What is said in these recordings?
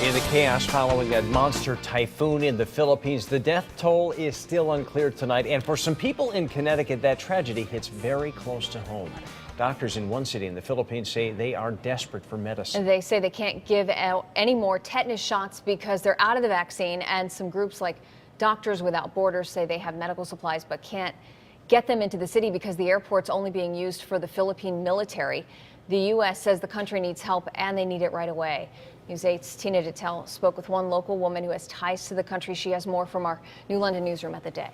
In the chaos following a monster typhoon in the Philippines, the death toll is still unclear tonight. And for some people in Connecticut, that tragedy hits very close to home. Doctors in one city in the Philippines say they are desperate for medicine. They say they can't give out any more tetanus shots because they're out of the vaccine. And some groups like Doctors Without Borders say they have medical supplies but can't get them into the city because the airport's only being used for the Philippine military. The U.S. says the country needs help and they need it right away. News 8's Tina Detel spoke with one local woman who has ties to the country. She has more from our New London newsroom at the Day.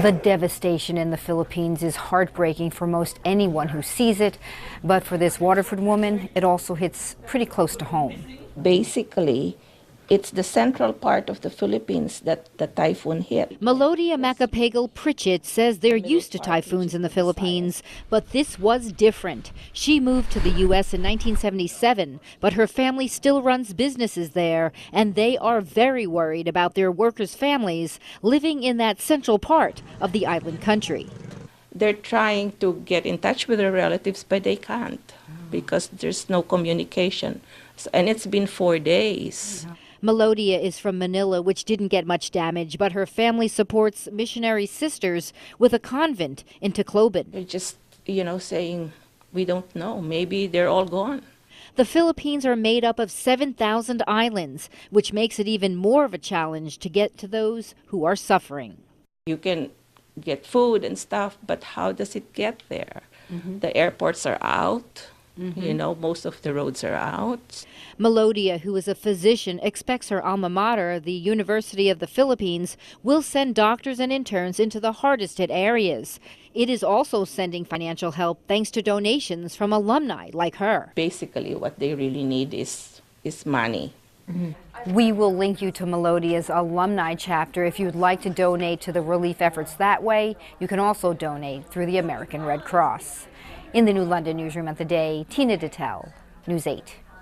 The devastation in the Philippines is heartbreaking for most anyone who sees it. But for this Waterford woman, it also hits pretty close to home. Basically, it's the central part of the Philippines that the typhoon hit. Melodia Macapagal Pritchett says they're used to typhoons in the Philippines, but this was different. She moved to the U.S. in 1977, but her family still runs businesses there, and they are very worried about their workers' families living in that central part of the island country. They're trying to get in touch with their relatives, but they can't because there's no communication. And it's been 4 days. Melodia is from Manila, which didn't get much damage, but her family supports missionary sisters with a convent in Tacloban. They're just, saying, we don't know. Maybe they're all gone. The Philippines are made up of 7,000 islands, which makes it even more of a challenge to get to those who are suffering. You can get food and stuff, but how does it get there? The airports are out. Most of the roads are out. Melodia, who is a physician, expects her alma mater, the University of the Philippines, will send doctors and interns into the hardest hit areas. It is also sending financial help thanks to donations from alumni like her. Basically, what they really need is money. We will link you to Melodia's alumni chapter if you'd like to donate to the relief efforts that way. You can also donate through the American Red Cross. In the New London newsroom at the Day, Tina Detel, News 8.